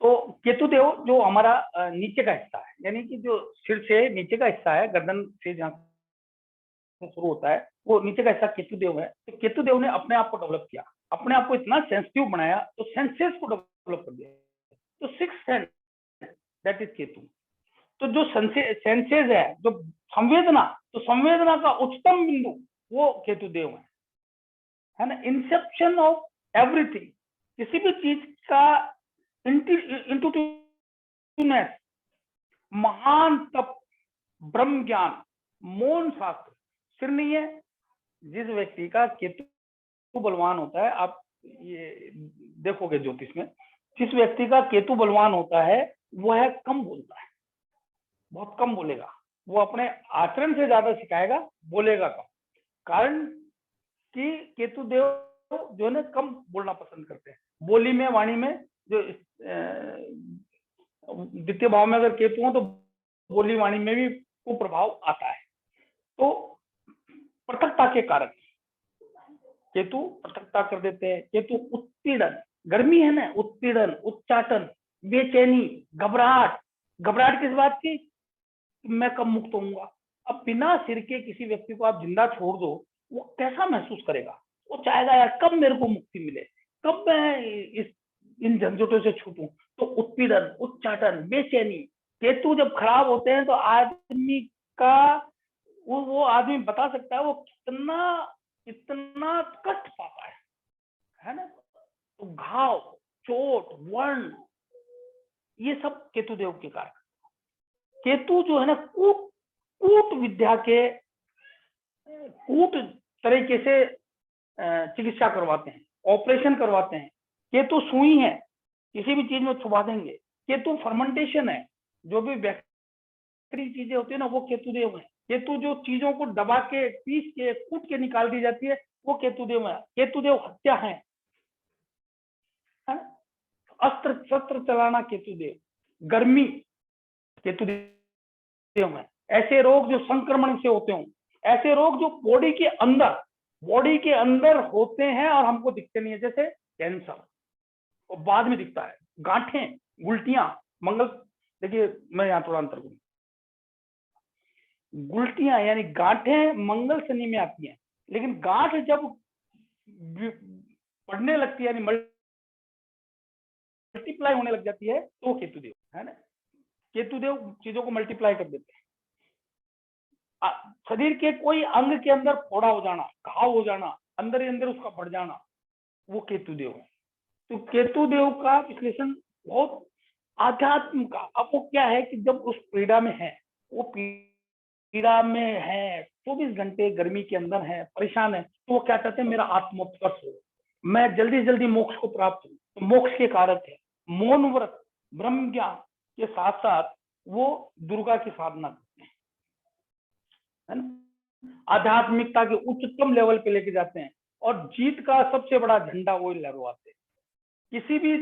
तो केतु देव जो हमारा नीचे का हिस्सा है, यानी कि जो सिर से नीचे का हिस्सा है, गर्दन से जहाँ से शुरू होता है वो नीचे का हिस्सा केतु देव है। तो केतु देव ने अपने आप को डेवलप किया, अपने आप को इतना सेंसिटिव बनाया, तो सेंसेस को डेवलप कर दिया। तो six sense that is Ketu. तो जो सेंसेस है, जो संवेदना, तो संवेदना का उच्चतम बिंदु वो केतु देव है ना। इंसेप्शन ऑफ एवरीथिंग, किसी भी चीज का इंटुटिवनेस, महान तप, ब्रह्म ज्ञान, मौन शास्त्र। सिर नहीं है, जिस व्यक्ति का केतु बलवान होता है, आप ये देखोगे ज्योतिष में, जिस व्यक्ति का केतु बलवान होता है वह कम बोलता है, बहुत कम बोलेगा, वो अपने आचरण से ज्यादा सिखाएगा, बोलेगा कम। कारण कि केतु देव जो है कम बोलना पसंद करते हैं। बोली में, वाणी में, जो द्वितीय भाव में अगर केतु हो तो बोली वाणी में भी को प्रभाव आता है। तो पृथकता के कारण केतु पृथकता कर देते हैं। केतु उत्पीड़न, गर्मी है ना, उत्पीड़न, उच्चाटन, बेचैनी, घबराहट। घबराहट किस बात की? मैं कब मुक्त होऊंगा। अब बिना सिर के किसी व्यक्ति को आप जिंदा छोड़ दो, वो कैसा महसूस करेगा? वो चाहेगा यार कब मेरे को मुक्ति मिले, कब मैं इन झंझटों से छूटूं। तो उत्पीड़न, उच्चाटन, बेचैनी। केतु जब खराब होते हैं तो आदमी का वो आदमी बता सकता है वो कितना कष्ट पाता है ना। तो घाव, चोट, वर्ण, ये सब केतु देव के कारण। केतु जो है ना कूट विद्या के कूट तरीके से चिकित्सा करवाते हैं, ऑपरेशन करवाते हैं। केतु सुई है, किसी भी चीज में छुपा देंगे। केतु फर्मेंटेशन है, जो भी बैक्टीरियल चीजें होती है ना, वो केतु देव है। केतु जो चीजों को दबा के, पीस के, कूट के निकाल दी जाती है, वो केतु देव है। केतु देव हत्या है। अस्त्र शस्त्र चलाना केतु देव। गर्मी केतु देव है। ऐसे रोग जो संक्रमण से होते हों, ऐसे रोग जो बॉडी के अंदर होते हैं और हमको दिखते नहीं है, जैसे कैंसर, और बाद में दिखता है। गांठें, उल्टियां, देखिए मैं यहाँ थोड़ा अंतर करूँ। गुल्टियां यानी गांठें मंगल शनि में आती हैं, लेकिन गांठ जब बढ़ने लगती है, यानी मल्टीप्लाई होने लग जाती है, तो केतुदेव है ना। केतुदेव चीजों को मल्टीप्लाई कर देते हैं। शरीर के कोई अंग के अंदर फोड़ा हो जाना, घाव हो जाना, अंदर ही अंदर उसका बढ़ जाना, वो केतुदेव है। तो केतुदेव का विश्लेषण बहुत आध्यात्म का। अब वो क्या है कि जब उस पीड़ा में है, वो पीड़ा में है, 24 घंटे गर्मी के अंदर है, परेशान है, तो वो क्या चाहते हैं? मेरा आत्मोत्कर्ष हो, मैं जल्दी से जल्दी मोक्ष को प्राप्त हूँ। तो मोक्ष के कारक है मौन व्रत, ब्रह्म ज्ञान के साथ साथ वो दुर्गा की साधना करते हैं, है ना। आध्यात्मिकता के उच्चतम लेवल पे लेके जाते हैं, और जीत का सबसे बड़ा झंडा वो लहराते हैं। किसी भी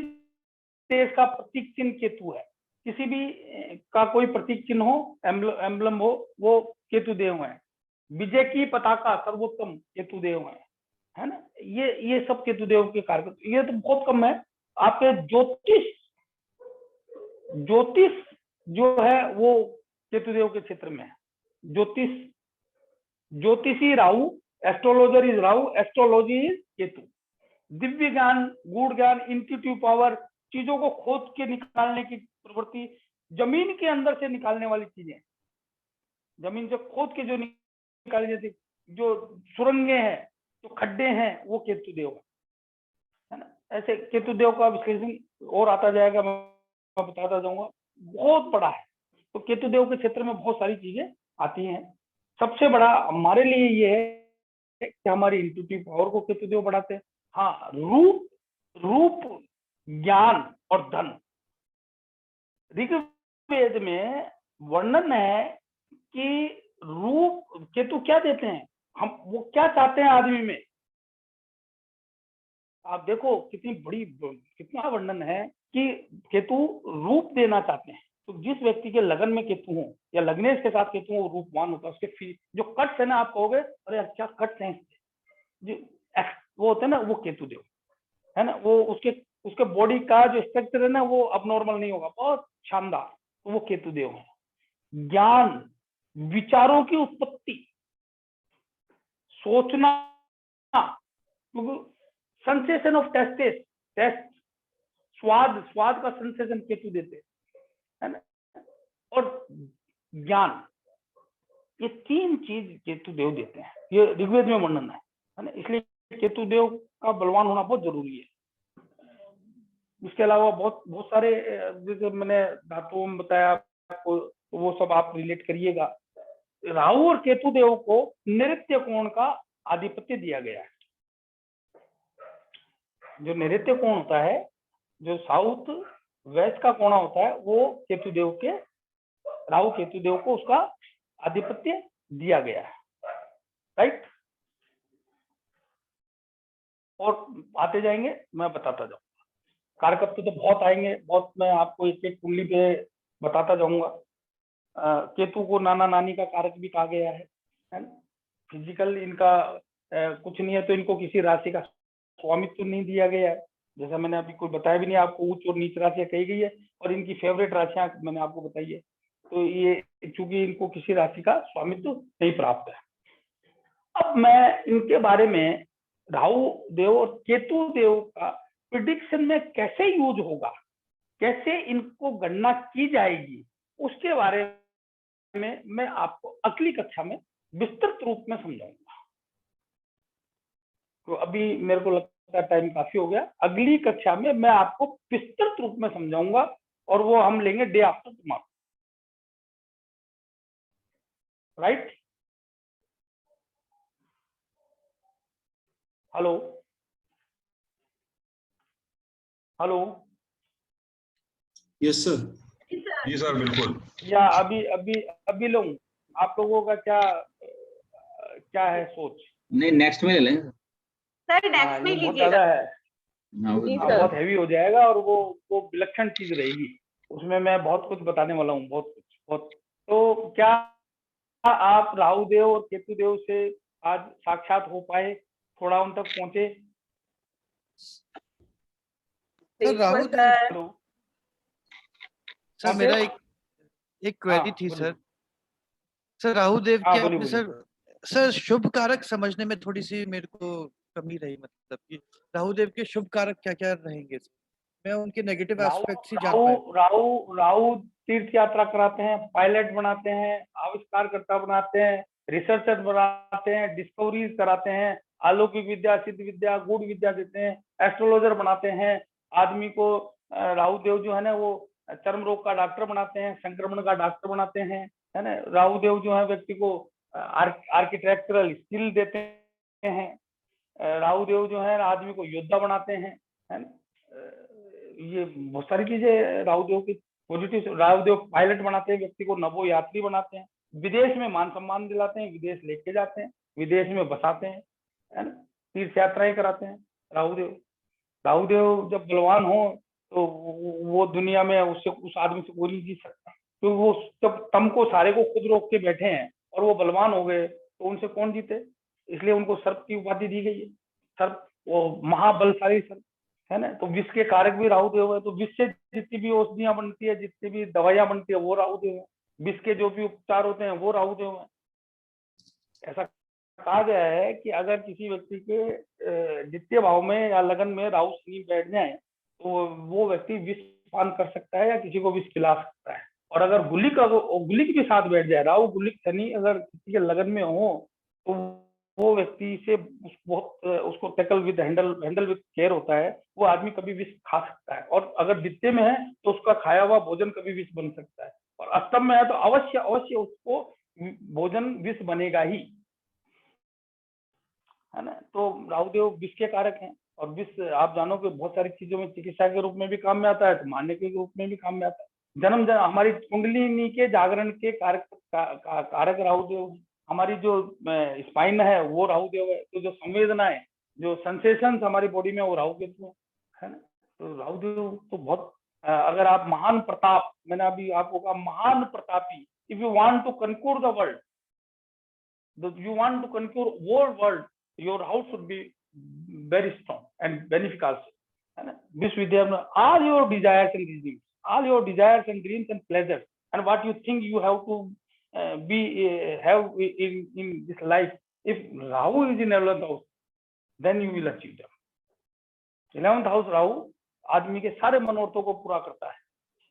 देश का प्रतीक चिन्ह केतु है, किसी भी का कोई प्रतीक चिन्ह हो, एम्बलम हो, वो केतुदेव है। विजय की पताका सर्वोत्तम केतुदेव है ना। ये सब केतुदेव के कार्य। ये तो बहुत कम है। आपके ज्योतिष जो है वो केतुदेव के क्षेत्र में है। ज्योतिषी Rahu, astrologer is Rahu, astrology is Ketu. Divya ज्ञान, गूढ़ ज्ञान, इंट्यूटिव पावर, चीजों को खोद के निकालने की प्रवृत्ति, जमीन के अंदर से निकालने वाली चीजें, जमीन से खोद के जो निकाली जाती, जो सुरंगें हैं, जो खड्डे हैं, वो केतुदेव है ना। ऐसे केतुदेव का विश्लेषण और आता जाएगा, मैं बताता जाऊंगा, बहुत बड़ा है। तो केतुदेव के क्षेत्र में बहुत सारी चीजें आती हैं। सबसे बड़ा हमारे लिए ये है कि हमारी इंट्यूटिव पावर को केतुदेव बढ़ाते हैं। हाँ, रूप, ज्ञान और धन। ऋग्वेद में वर्णन है कि रूप केतु क्या देते हैं, हम वो क्या चाहते हैं आदमी में। आप देखो कितना वर्णन है कि केतु रूप देना चाहते हैं। तो जिस व्यक्ति के लगन में केतु हो या लग्नेश के साथ केतु हो, रूपवान होता है। उसके जो कट्स है ना, आप कहोगे अरे क्या कट्स हैं, जो वो होते हैं ना, वो केतुदेव है ना। वो उसके उसके बॉडी का जो स्ट्रक्चर है ना वो अबनॉर्मल नहीं होगा, बहुत शानदार, तो वो केतु देव है। ज्ञान, विचारों की उत्पत्ति, सोचना, सेंसेशन ऑफ टेस्ट, स्वाद का सेंसेशन केतु देते है ना, और ज्ञान, ये 3 चीज केतु देव देते हैं। ये ऋग्वेद में वर्णन है ना, इसलिए केतु देव का बलवान होना बहुत जरूरी है। इसके अलावा बहुत सारे, जैसे मैंने धातुओं में बताया आपको, तो वो सब आप रिलेट करिएगा। राहु और केतु देव को नैऋत्य कोण का आधिपत्य दिया गया है। जो नैऋत्य कोण होता है, जो साउथ वेस्ट का कोना होता है, वो केतु देव के, राहु केतु देव को उसका आधिपत्य दिया गया है, राइट। और आते जाएंगे, मैं बताता जाऊंगा। कारकत्व तो बहुत आएंगे, बहुत, मैं आपको एक एक कुंडली पे बताता जाऊंगा। केतु को नाना नानी का कारक भी कहा गया है ना। फिजिकल इनका कुछ नहीं है, तो इनको किसी राशि का स्वामित्व तो नहीं दिया गया है, जैसा मैंने अभी कोई बताया भी नहीं आपको, उच्च और नीच राशियां कही गई है, और इनकी फेवरेट राशियां मैंने आपको बताई है। तो ये चूंकि इनको किसी राशि का स्वामित्व नहीं प्राप्त है। अब मैं इनके बारे में, राहु देव और केतु देव का प्रिडिक्शन में कैसे यूज होगा, कैसे इनको गणना की जाएगी, उसके बारे में मैं आपको अगली कक्षा में विस्तृत रूप में समझाऊंगा। तो अभी मेरे को लगता है टाइम काफी हो गया। अगली कक्षा में मैं आपको विस्तृत रूप में समझाऊंगा, और वो हम लेंगे day after tomorrow, right. Hello hello, yes sir. जी सर, बिल्कुल। या अभी लूं? आप लोगों का क्या है सोच? नहीं, नेक्स्ट में ले लें सर, नेक्स्ट में ये बहुत लीजिएगा। ज्यादा है, जी सर। बहुत हैवी हो जाएगा, और वो विलक्षण चीज रहेगी, उसमें मैं बहुत कुछ बताने वाला हूँ, बहुत। तो क्या आप राहु देव और केतु देव से आज साक्षात हो पाए, थोड़ा उन तक पहुंचे? सर राहु देव, हेलो सर मेरा एक क्वेरी थी सर। सर राहु देव के आपने बोलिए। सर शुभ कारक समझने में थोड़ी सी मेरे को कमी रही, मतलब कि राहु देव के शुभ कारक क्या क्या रहेंगे? मैं उनके नेगेटिव एस्पेक्ट्स ही जान पाया। राहु तीर्थ यात्रा कराते हैं, पायलट बनाते हैं, आविष्कारकर्ता बनाते हैं, रिसर्चर बनाते हैं, डिस्कवरीज कराते हैं, अलौकिक विद्या, सिद्ध विद्या, गूढ़ विद्या देते हैं, एस्ट्रोलॉजर बनाते हैं। आदमी को राहु देव जो है ना, वो चर्म रोग का डॉक्टर बनाते हैं, संक्रमण का डॉक्टर बनाते हैं, है ना। राहु देव जो है व्यक्ति को आर्किटेक्चरल स्किल देते हैं। राहु देव जो है आदमी को योद्धा बनाते हैं, है ना। ये बहुत सारी चीजें राहु देव की पॉजिटिव। राहु देव पायलट बनाते हैं, व्यक्ति को नवो यात्री बनाते हैं, विदेश में मान सम्मान दिलाते हैं, विदेश लेके जाते हैं, विदेश में बसाते हैं, है ना। तीर्थ यात्राएं कराते हैं राहु देव। राहु देव जब बलवान हो तो वो दुनिया में उससे, उस आदमी से कोई नहीं जीत सकता, क्योंकि वो जब तम को सारे को खुद रोक के बैठे हैं और वो बलवान हो गए, तो उनसे कौन जीते। इसलिए उनको सर्प की उपाधि दी गई है, सर्प, वो महाबलशाली सर्प, है ना। तो विष के कारक भी राहु देव है, तो विष से जितनी भी औषधियां बनती है, जितनी भी दवाइयां बनती है, वो राहु देव है। विष के जो भी उपचार होते हैं वो राहु देव है। ऐसा कहा गया है कि अगर किसी व्यक्ति के द्वितीय भाव में या लगन में राहु शनि बैठ जाए, तो वो व्यक्ति विष पान कर सकता है या किसी को विष खिला सकता है। और अगर गुलिक भी साथ बैठ जाए, राहु गुलिक शनि अगर किसी के लगन में हो, तो वो व्यक्ति से बहुत उसको tackle with handle with care होता है, वो आदमी कभी विष खा सकता है। और अगर द्वितीय में है तो उसका खाया हुआ भोजन कभी विष बन सकता है, और अष्टम में है तो अवश्य उसको भोजन विष बनेगा ही, है ना। तो राहु देव विष के कारक हैं, और विष आप जानो कि बहुत सारी चीजों में चिकित्सा के रूप में भी काम में आता है, तो मारने के रूप में भी काम में आता है। जन्म हमारी कुंडलिनी के जागरण के कारक राहु देव। हमारी जो स्पाइन है वो राहु देव है, तो जो संवेदनाएं, जो सेंसेशंस हमारी बॉडी में, वो राहु केतु है ना। तो राहु देव तो बहुत, अगर आप महान प्रताप, मैंने अभी आपको कहा महान प्रतापी, if you want to conquer the world, you want to conquer whole world, your house should be very strong and beneficial. है ना, विश्वविद्या में all your desires and dreams, all your desires and dreams and pleasures and what you think you have to be have in this life, if Rahu is in 11th house then you will achieve them. 11th house Rahu आदमी के सारे मनोरथों को पूरा करता है,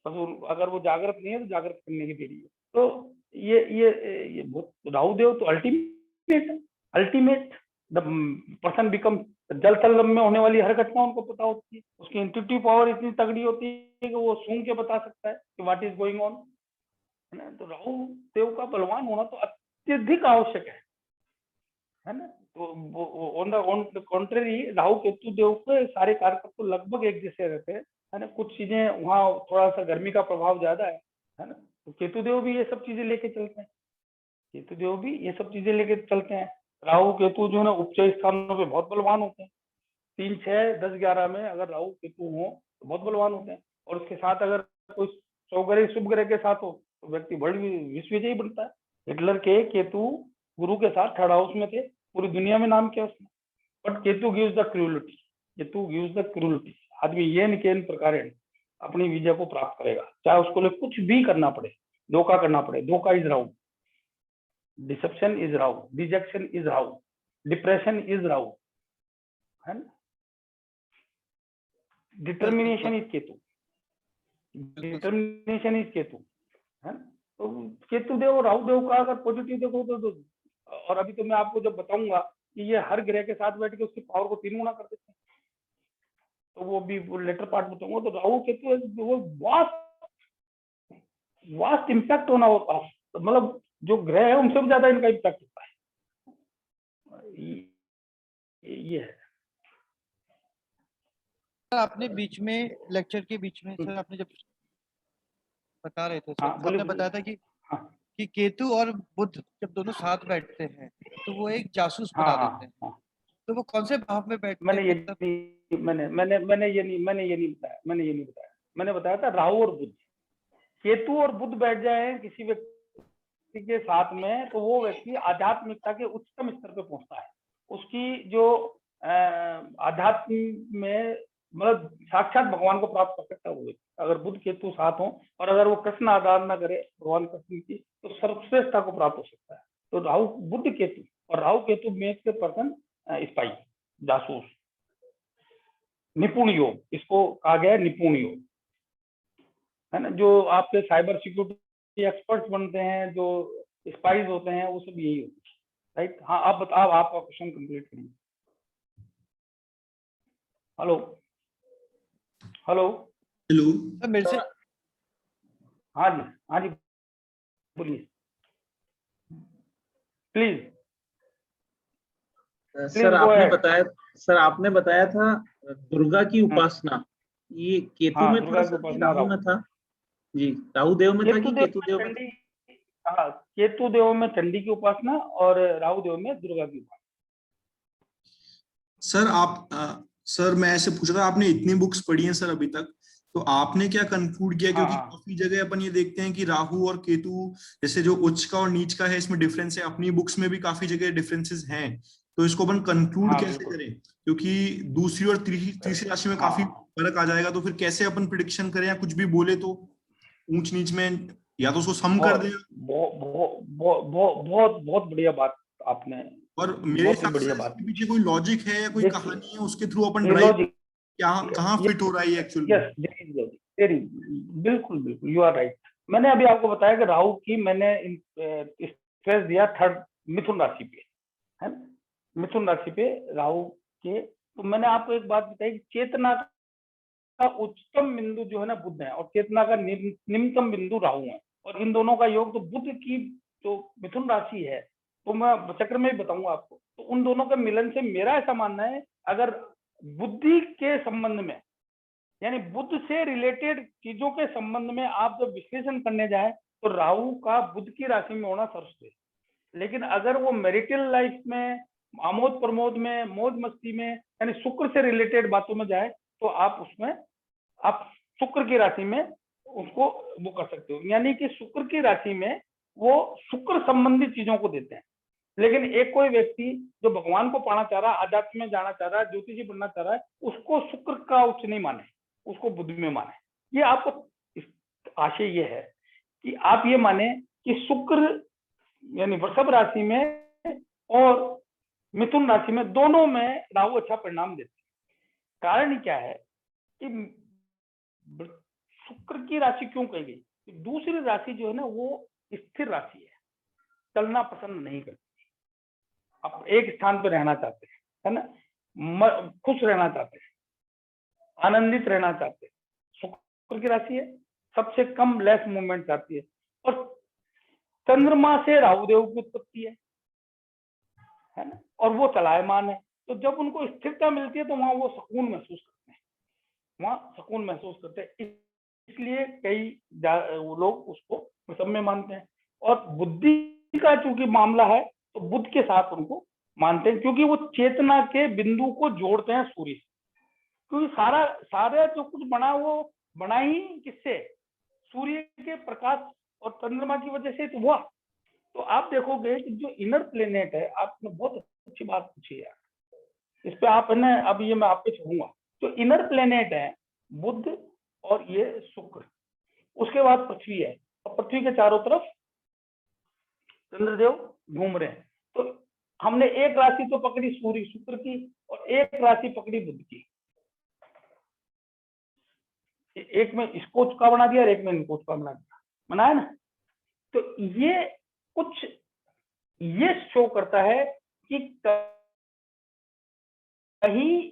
बस अगर वो जागृत नहीं है तो जागृत करने की देरी है। तो ये राहु देव तो अल्टीमेट द पर्सन बिकम, जल तल में होने वाली हर घटना उनको पता होती है, उसकी इंट्यूटिव पावर इतनी तगड़ी होती है कि वो सूंघ के बता सकता है कि व्हाट इज गोइंग ऑन, है ना। तो राहु देव का बलवान होना तो अत्यधिक आवश्यक है ना। तो on the contrary Rahu Ketu देव के सारे कारक तो लगभग एक जैसे रहते हैं, है ना। कुछ चीजें वहाँ थोड़ा सा गर्मी का प्रभाव ज्यादा है ना। तो केतु देव भी ये सब चीजें लेके चलते हैं, केतु देव भी ये सब चीजें लेके चलते हैं। राहु केतु जो है ना उच्च स्थानों पे बहुत बलवान होते हैं, 3, 6, 10, 11 में अगर राहु केतु हो तो बहुत बलवान होते हैं। और उसके साथ अगर कोई शुभ ग्रह के साथ हो तो व्यक्ति बड़ी विश्व विजयी बनता है। हिटलर के केतु गुरु के साथ 3rd हाउस में थे, पूरी दुनिया में नाम किया उसने। But Ketu gives the cruelty, Ketu gives the cruelty. आदमी ये निकेन प्रकार अपनी विजय को प्राप्त करेगा, चाहे उसको लिए कुछ भी करना पड़े, धोखा करना पड़े। धोखा is Rahu, deception is Rahu, dejection is Rahu, depression is Rahu, है ना। Determination is Ketu, determination is Ketu, है ना। तो केतु देव और राहु देव का अगर पॉजिटिव देखो तो और अभी तो मैं आपको जब बताऊंगा कि ये हर ग्रह के साथ बैठ के उसकी पावर को 3 गुना कर देते हैं, तो वो भी लेटर पार्ट बताऊंगा। तो राहु केतु वो वास्ट इम्पैक्ट होना होता है, मतलब जो ग्रह है उनसे भी ज्यादा इनका इम्पैक्ट होता है। ये है। आपने बीच में लेक्चर के बीच में सर आपने जब बता रहे थे सर, हाँ, बोलिए, आपने बताया था हाँ, कि केतु और बुध जब दोनों साथ बैठते हैं तो वो एक जासूस हाँ, बना हाँ, देते हैं। हाँ। तो वो कौन से भाव में बैठते मैंने हैं ये मतलब? मैंने ये नहीं बताया। मैंने बताया था राहु और बुध, केतु और बुध बैठ जाए किसी व्यक्ति के साथ में तो वो व्यक्ति आध्यात्मिकता के उच्चतम स्तर पे पहुंचता है। उसकी जो आध्यात्म में मतलब साक्षात भगवान को प्राप्त कर सकता है वो, अगर बुध केतु साथ हो और अगर वो कृष्ण आराधना करे भगवान कृष्ण की तो सर्वश्रेष्ठता को प्राप्त हो सकता है। तो राहु बुध केतु और राहु केतु मेक के पर्सन स्पाई, जासूस, निपुण योग, इसको कहा गया है निपुण योग, है ना। जो आपके साइबर सिक्योरिटी एक्सपर्ट्स बनते हैं, जो स्पाइज होते हैं, वो सब यही होते हैं, राइट। हाँ, आप बताओ, आपका क्वेश्चन कंप्लीट करिए। हेलो हेलो हेलो सर मेरे से हाँ जी बोलिए प्लीज सर go आपने ahead। बताया सर आपने बताया था दुर्गा की उपासना, ये केतु हाँ, में था दुर्गा की सर कि उपासना राहु में था? जी, राहु देव में था कि केतु देव में था? चंडी, हाँ, केतु देव में चंडी की उपासना और राहु देव में दुर्गा की उपासना। सर सर मैं ऐसे पूछ रहा था, आपने इतनी बुक्स पढ़ी हैं सर अभी तक, तो आपने क्या कंक्लूड किया? क्योंकि हाँ। काफी जगह अपन ये देखते हैं कि राहु और केतु जैसे जो उच्च का और नीच का है इसमें डिफरेंस है, अपनी बुक्स में भी काफी जगह डिफरेंसेस हैं, तो इसको अपन कंक्लूड हाँ, कैसे बिल्कुल। करें? क्योंकि दूसरी और तीसरी राशि में काफी हाँ, फर्क आ जाएगा, तो फिर कैसे अपन प्रिडिक्शन करें या कुछ भी बोले तो ऊंच नीच में, या तो उसको सम कर दें। बहुत बढ़िया बात आपने, और मेरे बहुत ही हिसाब बढ़िया से बात। इसके पीछे कोई लॉजिक है या कोई देखिए, कहानी है, उसके थ्रू अपन ये ड्राइव लॉजिक, क्या कहाँ फिट हो रहा है एक्चुअल में। यस, बिल्कुल यू आर राइट। मैंने अभी आपको बताया कि राहु की मैंने स्ट्रेस दिया 3rd मिथुन राशि पे, है ना। मिथुन राशि पे राहु के, तो मैंने आपको एक बात बताई कि चेतना का उच्चतम बिंदु जो है ना बुध है और चेतना का निम्नतम बिंदु राहु है, और इन दोनों का योग, तो बुध की जो मिथुन राशि है, तो मैं चक्र में भी बताऊंगा आपको, तो उन दोनों के मिलन से मेरा ऐसा मानना है, अगर बुद्धि के संबंध में यानी बुध से रिलेटेड चीजों के संबंध में आप जब विश्लेषण करने जाए तो राहु का बुध की राशि में होना सर्वश्रेष्ठ। लेकिन अगर वो मैरिटल लाइफ में, आमोद प्रमोद में, मौज मस्ती में, यानी शुक्र से रिलेटेड बातों में जाए तो आप उसमें आप शुक्र की राशि में उसको वो कर सकते हो। यानी कि शुक्र की राशि में वो शुक्र संबंधी चीजों को देते हैं, लेकिन एक कोई व्यक्ति जो भगवान को पाना चाह रहा है, आध्यात्म में जाना चाह रहा है, ज्योतिषी बनना चाह रहा है, उसको शुक्र का उच्च नहीं माने, उसको बुध में माने। ये आपको आशय ये है कि आप ये माने कि शुक्र यानी वृषभ राशि में और मिथुन राशि में दोनों में राहु अच्छा परिणाम देते हैं। कारण क्या है कि शुक्र की राशि क्यों कही गई? दूसरी राशि जो है ना वो स्थिर राशि है, चलना पसंद नहीं करती, आप एक स्थान पर रहना चाहते हैं, है ना, खुश रहना चाहते हैं, आनंदित रहना चाहते हैं। शुक्र की राशि है, सबसे कम लेस मूवमेंट चाहती है। और चंद्रमा से राहुदेव की उत्पत्ति है ना, और वो चलायमान है। तो जब उनको स्थिरता मिलती है तो वहां वो सुकून महसूस करते हैं, वहां सुकून महसूस करते हैं। इसलिए कई लोग उसको वृषभ में मानते हैं। और बुद्धि का चूंकि मामला है तो बुध के साथ उनको मानते हैं, क्योंकि वो चेतना के बिंदु को जोड़ते हैं सूर्य से। क्योंकि सारा जो कुछ बना वो बना ही किससे? सूर्य के प्रकाश और चंद्रमा की वजह से तो हुआ। तो आप देखोगे कि जो इनर प्लेनेट है, आपने बहुत अच्छी बात पूछी है, इस पे आप है ना, अब ये मैं आप पे छोड़ूंगा। जो इनर प्लेनेट है बुध और ये शुक्र, उसके बाद पृथ्वी है, और पृथ्वी के चारों तरफ चंद्रदेव घूम रहे हैं। तो हमने एक राशि तो पकड़ी सूर्य शुक्र की और एक राशि पकड़ी बुध की, एक में इसको चुका बना दिया और एक में इनको चुका बना दिया, बनाया ना। तो ये कुछ ये शो करता है कि कहीं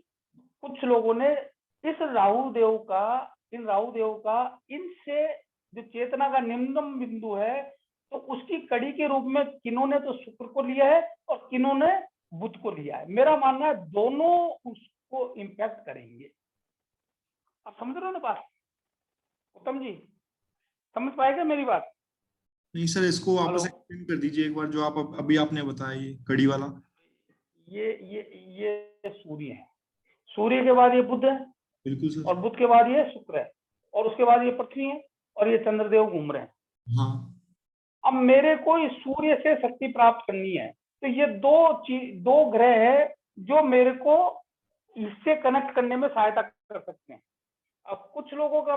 कुछ लोगों ने इन राहु देव का इनसे जो चेतना का निम्नतम बिंदु है, तो उसकी कड़ी के रूप में किन्होंने तो शुक्र को लिया है और किन्होंने बुध को लिया है। मेरा मानना है दोनों उसको इम्पैक्ट करेंगे। आप समझ रहे हो ना बात? उत्तम जी समझ पाएगा मेरी बात? नहीं सर, इसको वापस एक्सप्लेन कर दीजिए एक बार, जो आप अभी आपने बताया ये कड़ी वाला। ये सूर्य है, सूर्य के बाद ये बुध है, बिल्कुल सर। और बुध के बाद ये शुक्र है, और उसके बाद ये पृथ्वी है, और ये चंद्रदेव घूम रहे हैं। हाँ। अब मेरे को इस सूर्य से शक्ति प्राप्त करनी है, तो ये दो ग्रह है जो मेरे को इससे कनेक्ट करने में सहायता कर सकते हैं। अब कुछ लोगों का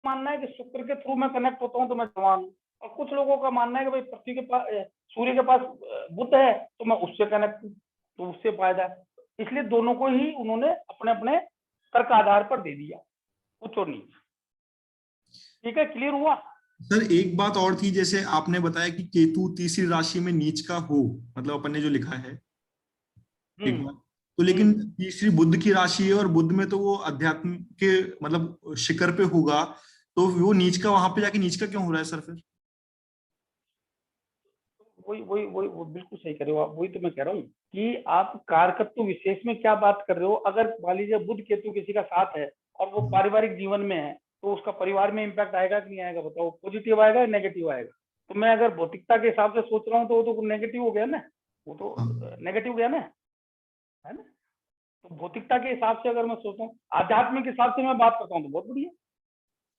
मानना है कि शुक्र के थ्रू मैं कनेक्ट होता हूं तो मैं जवान हूं, और कुछ लोगों का मानना है कि भाई पृथ्वी के पास सूर्य के पास बुध है तो मैं उससे कनेक्ट हूं, तो उससे फायदा है। इसलिए दोनों को ही उन्होंने अपने अपने तर्क आधार पर दे दिया, उच्च और नीच। ठीक है, क्लियर हुआ? सर एक बात और थी, जैसे आपने बताया कि केतु तीसरी राशि में नीच का हो, मतलब अपन ने जो लिखा है एक बार, तो लेकिन तीसरी बुध की राशि है और बुध में तो वो अध्यात्म के मतलब शिखर पे होगा, तो वो नीच का वहां पे जाके नीच का क्यों हो रहा है सर फिर? वही बिल्कुल सही कर रहे हो आप। वही तो मैं कह रहा हूँ कि आप कारकत्व विशेष में क्या बात कर रहे हो। अगर मान लीजिए बुध केतु किसी का साथ है और वो पारिवारिक जीवन में है, तो उसका परिवार में इम्पैक्ट आएगा कि नहीं आएगा? बताओ, पॉजिटिव आएगा या नेगेटिव आएगा? तो मैं अगर भौतिकता के हिसाब से सोच रहा हूँ तो वो तो नेगेटिव हो गया ना, वो तो नेगेटिव गया ना, है ना। तो भौतिकता के हिसाब से अगर मैं सोचता हूँ, आध्यात्मिक के हिसाब से मैं बात करता हूँ तो बहुत बढ़िया।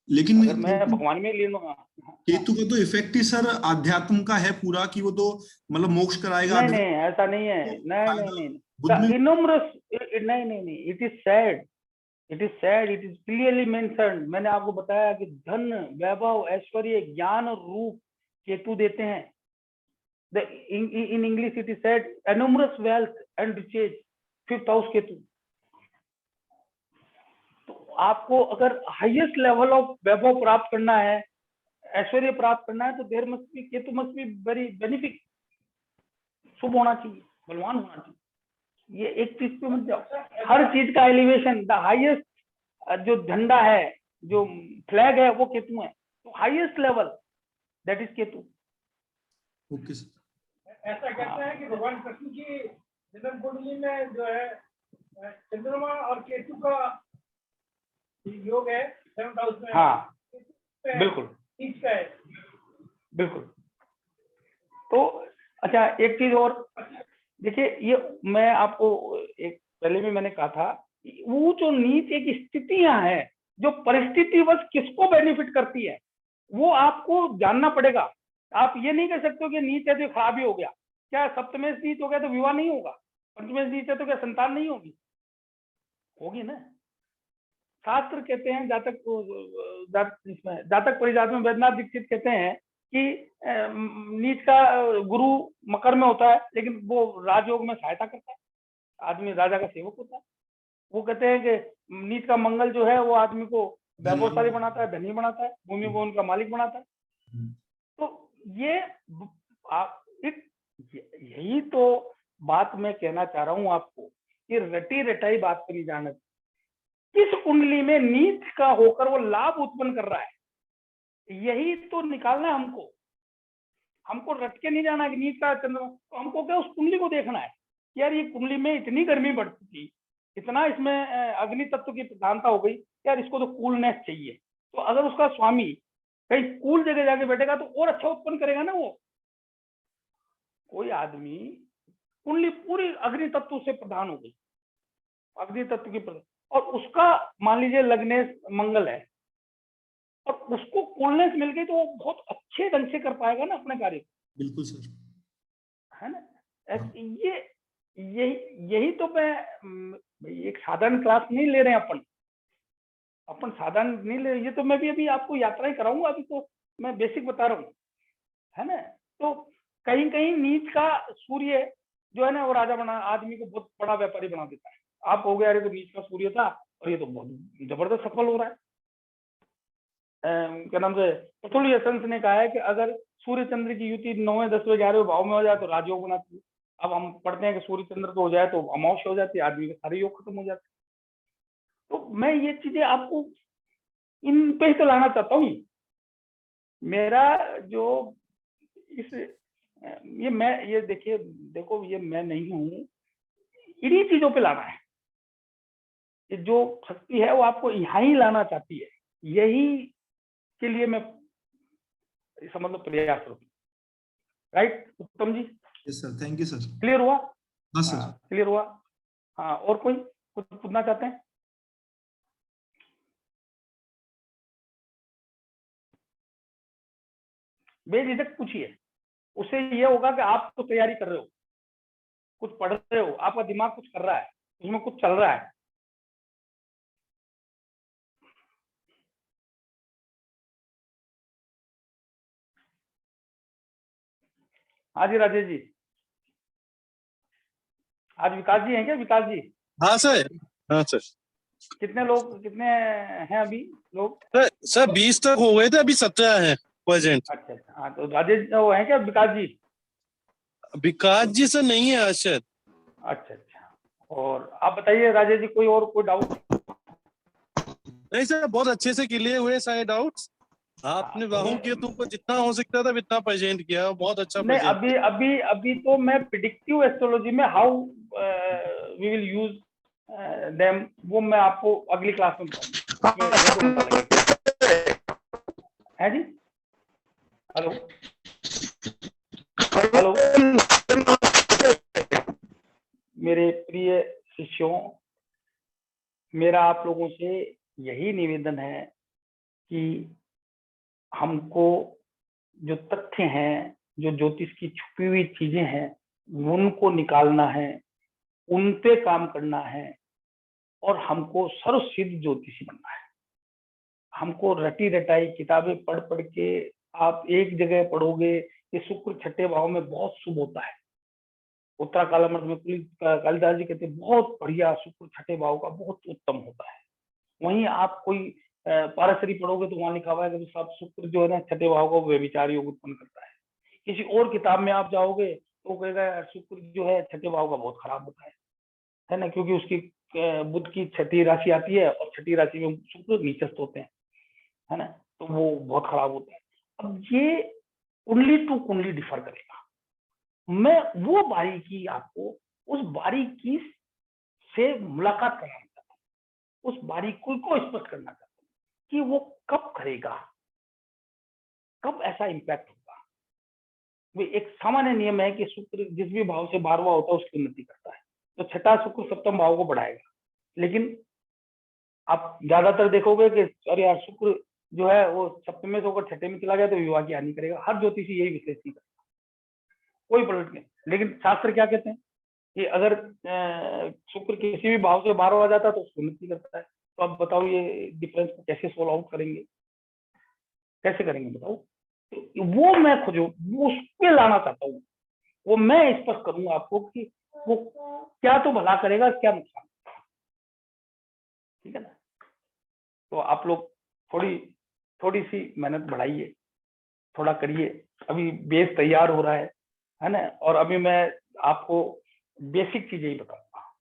लेकिन अगर मैं भगवान में ले लूंगा, केतु का तो इफेक्ट ही सर आध्यात्म का है पूरा, कि वो तो मतलब मोक्ष कराएगा। नहीं ऐसा नहीं है, नहीं, इनोमरस, नहीं, it is sad, it is clearly mentioned. मैंने आपको बताया कि धन, वैभव, ऐश्वर्य, ज्ञान और रूप केतु देते हैं। In English it is said enormous wealth and riches, 5th house Ketu. तो आपको अगर हाईएस्ट लेवल ऑफ वैभव प्राप्त करना है, ऐश्वर्य प्राप्त करना है, तो there must be Ketu must be very benefic, शुभ होना चाहिए, बलवान होना चाहिए। ये एक चीज पे मत जाओ, हर चीज का एलिवेशन, द हाईएस्ट जो झंडा है, जो फ्लैग है, वो केतु है। तो highest level that is Ketu. Okay sir. ऐसा कहते हैं कि भगवान कृष्ण की जन्म कुंडली में जो है चंद्रमा और केतु का योग है 7th हाउस में। हाँ बिल्कुल, बिल्कुल। तो अच्छा, एक चीज और देखिए, ये मैं आपको एक पहले भी मैंने कहा था, वो जो नीच एक स्थितियां हैं जो परिस्थिति बस किसको बेनिफिट करती है, वो आपको जानना पड़ेगा। आप ये नहीं कह सकते हो कि नीच है तो खराब ही हो गया। क्या सप्तमेश नीच हो गया तो विवाह नहीं होगा? पंचमेश नीच है तो क्या संतान नहीं होगी? होगी ना। शास्त्र कहते हैं, जातक परिजात में वैद्यनाथ दीक्षित कहते हैं कि नीच का गुरु मकर में होता है, लेकिन वो राजयोग में सहायता करता है, आदमी राजा का सेवक होता है। वो कहते हैं कि नीच का मंगल जो है वो आदमी को वैभवशाली बनाता है, धनी बनाता है, भूमि को उनका मालिक बनाता है। तो ये यही तो बात मैं कहना चाह रहा हूं आपको कि रटी रटाई बात करी जाने, किस कुंडली में नीच का होकर वो लाभ उत्पन्न कर रहा है, यही तो निकालना है हमको। हमको रट के नहीं जाना कि नीच का चंद्रमा, तो हमको क्या उस कुंडली को देखना है कि यार ये कुंडली में इतनी गर्मी बढ़ चुकी, इतना इसमें अग्नि तत्व की प्रधानता हो गई, यार इसको तो कूलनेस चाहिए। तो अगर उसका स्वामी कहीं कूल जगह जाके बैठेगा तो और अच्छा उत्पन्न करेगा ना वो। कोई आदमी कुंडली पूरी अग्नि तत्व से प्रधान हो गई, अग्नि तत्व की प्रधान, और उसका मान लीजिए लग्नेश मंगल है और उसको कूलनेस मिल गई, तो वो बहुत अच्छे ढंग से कर पाएगा ना अपने कार्य को। बिल्कुल सर, है ना। यही तो मैं एक साधारण क्लास नहीं ले रहे हैं अपन साधारण नहीं ले रहे, ये तो मैं भी अभी आपको यात्रा ही कराऊंगा, अभी तो मैं बेसिक बता रहा हूँ, है ना। तो कहीं कहीं नीच का सूर्य जो है ना वो राजा बना, आदमी को बहुत बड़ा व्यापारी बना देता है। आप हो गया, अरे तो नीच का सूर्य था और ये तो बहुत जबरदस्त सफल हो रहा है। क्या नाम से पतुल यशंस ने कहा है कि अगर सूर्य चंद्र की युति 9वें 10वें 11वें भाव में हो जाए तो राजयोग बनाती है। अब हम पढ़ते हैं कि सूर्य चंद्र तो हो जाए तो अमावस्या हो जाती है, आदमी के सारे योग खत्म हो जाते हैं। तो मैं ये चीजें आपको इन पे ही तो लाना चाहता हूँ। मेरा जो इस ये देखिए, देखो ये मैं नहीं हूँ, इन्हीं चीजों पे लाना है। ये जो शक्ति है वो आपको यहाँ ही लाना चाहती है, यही के लिए मैं समझ लो प्रयास करूँ। Right Uttam ji? Yes sir, thank you sir. Clear हुआ? हाँ सर। क्लियर हुआ। हाँ, और कोई कुछ पूछना चाहते हैं? बेझिझक पूछिए, उससे ये होगा कि आप तो तैयारी कर रहे हो, कुछ पढ़ रहे हो, आपका दिमाग कुछ कर रहा है, उसमें कुछ चल रहा है। हाँ जी राजेश जी, आज विकास जी हैं क्या? विकास जी? हाँ सर, हाँ सर। कितने लोग, कितने हैं अभी लोग? सर 20 तक हो गए थे, अभी 17 है प्रेजेंट। अच्छा अच्छा, हाँ तो राजेश वो हैं क्या विकास जी? विकास जी सर नहीं है आज सर। अच्छा अच्छा, और आप बताइए राजेश जी, कोई और कोई डाउट? नहीं सर, बहुत अच्छे से क्लियर हुए सारे डाउट्स। आपने राहु केतु को जितना हो सकता था उतना प्रेजेंट किया, बहुत अच्छा नहीं, प्रेजेंट। अभी तो मैं प्रिडिक्टिव एस्ट्रोलॉजी में how we will use them, वो मैं आपको अगली क्लास में बताऊंगा। है जी? हेलो हेलो, मेरे प्रिय शिष्यों, मेरा आप लोगों से यही निवेदन है कि हमको जो तथ्य हैं, जो ज्योतिष की छुपी हुई चीजें हैं, उनको निकालना है, उन पे काम करना है, और हमको सर्वसिद्ध ज्योतिषी बनना है। हमको रटी रटाई किताबें पढ़ पढ़ के, आप एक जगह पढ़ोगे कि शुक्र छठे भाव में बहुत शुभ होता है, उत्तरा कालामर्थ में कालिदास जी कहते हैं बहुत बढ़िया, शुक्र छठे भाव का बहुत उत्तम होता है। वहीं आप कोई पाराशरी पढ़ोगे तो वहां लिखा हुआ है कि सब शुक्र जो है ना छठे भाव को व्यभिचार योग उत्पन्न करता है। किसी और किताब में आप जाओगे तो कहेगा शुक्र जो है छठे भाव का बहुत खराब होता है ना, क्योंकि उसकी बुध की छठी राशि आती है और छठी राशि में शुक्र नीचस्थ होते हैं, है ना, तो वो बहुत खराब होता है। अब ये कुंडली टू कुंडली डिफर करेगा। मैं वो बारीकी आपको, उस बारीकी से मुलाकात कराना चाहता हूँ, उस बारीकी को स्पष्ट करना चाहता हूँ कि वो कब करेगा, कब ऐसा इम्पैक्ट होगा। वो एक सामान्य नियम है कि शुक्र जिस भी भाव से 12वां होता है उसकी उन्नति करता है, तो छठा शुक्र सप्तम भाव को बढ़ाएगा। लेकिन आप ज्यादातर देखोगे कि अरे यार शुक्र जो है वो सप्तम में से होकर छठे में चला गया तो विवाह की हानि करेगा। हर ज्योतिषी यही विश्लेषण करता है, कोई पलट नहीं। लेकिन शास्त्र क्या कहते हैं कि अगर शुक्र किसी भी भाव से बाहर आ जाता है तो उसको उन्नति करता है। तो अब बताओ ये डिफरेंस को कैसे सोल्व आउट करेंगे, कैसे करेंगे बताओ। तो वो मैं खुद वो उस पे लाना चाहता हूँ, वो मैं स्पष्ट करूंगा आपको कि वो क्या तो भला करेगा, क्या नुकसान, ठीक है ना। तो आप लोग थोड़ी सी मेहनत बढ़ाइए, थोड़ा करिए। अभी बेस तैयार हो रहा है ना। और अभी मैं आपको बेसिक चीजें ही बताऊंगा।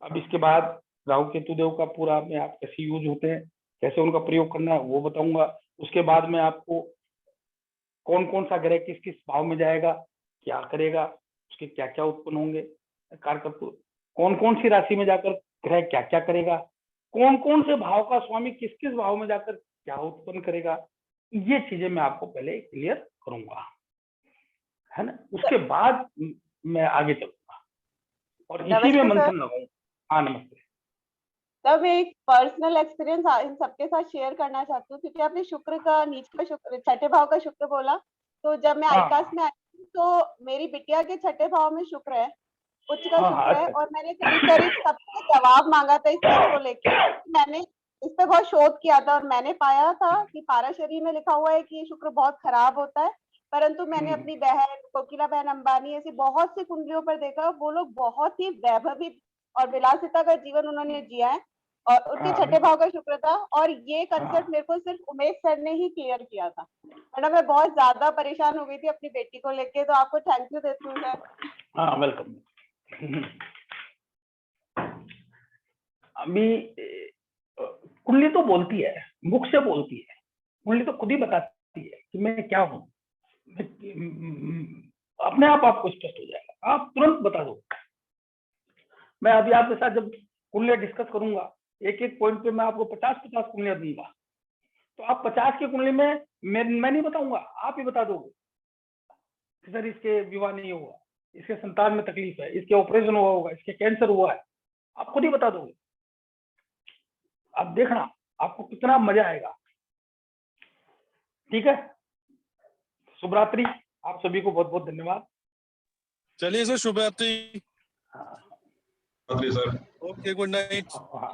अब इसके बाद राहु केतु देव का पूरा में आप कैसे यूज होते हैं, कैसे उनका प्रयोग करना है वो बताऊंगा। उसके बाद में आपको कौन कौन सा ग्रह किस किस भाव में जाएगा, क्या करेगा, उसके क्या क्या उत्पन्न होंगे कारकत्व, कौन कौन सी राशि में जाकर ग्रह क्या क्या करेगा, कौन कौन से भाव का स्वामी किस किस भाव में जाकर क्या उत्पन्न करेगा, ये चीजें मैं आपको पहले क्लियर करूंगा, है ना। उसके बाद मैं आगे चलूंगा और इसी में नमस्ते मंथन सर। लगाऊंगा। हाँ नमस्ते। तब मैं एक पर्सनल एक्सपीरियंस इन सबके साथ शेयर करना चाहती हूँ, क्योंकि आपने शुक्र का, नीच का शुक्र, छठे भाव का शुक्र बोला। तो जब मैं हाँ आईकास में आई थी, तो मेरी बिटिया के छठे भाव में शुक्र है, उच्च का हाँ शुक्र है। अच्छा और मैंने करीब सबसे जवाब मांगा था इस चीज को लेके। मैंने इस पे बहुत शोध किया था और मैंने पाया था कि पाराशरी में लिखा हुआ है कि ये शुक्र बहुत खराब होता है। परंतु मैंने अपनी बहन कोकिला बहन अंबानी ऐसी बहुत सी कुंडलियों पर देखा, वो लोग बहुत ही वैभवी और विलासिता का जीवन उन्होंने जिया है, और उनके हाँ, छठे भाव का शुक्र था। और ये हाँ। कंसेप्ट मेरे को सिर्फ उमेश सर ने ही क्लियर किया था, वरना मैं बहुत ज्यादा परेशान हो गई थी अपनी बेटी को लेके। तो आपको थैंक यू देती हूँ सर। हाँ वेलकम। अभी कुंडली तो बोलती है, मुख से बोलती है, कुंडली तो खुद ही बताती है कि मैं क्या हूँ। अपने आप आपको स्पष्ट हो जाएगा, आप तुरंत बता दो। मैं अभी आपके साथ जब कुंडलियां डिस्कस करूंगा, एक एक पॉइंट पे मैं आपको 50-50 कुंडलियां दूंगा, तो आप 50 की कुंडली में मैं नहीं बताऊंगा, आप ही बता दोगे सर इसके विवाह नहीं हुआ, इसके संतान में तकलीफ है, इसके ऑपरेशन हुआ होगा, इसके कैंसर हुआ है, आप खुद ही बता दोगे। आप देखना आपको कितना मजा आएगा। ठीक है, शुभ रात्रि, आप सभी को बहुत बहुत धन्यवाद। चलिए सर, शुभ रात्रि। हाँ, सर ओके, गुड नाइट। हाँ।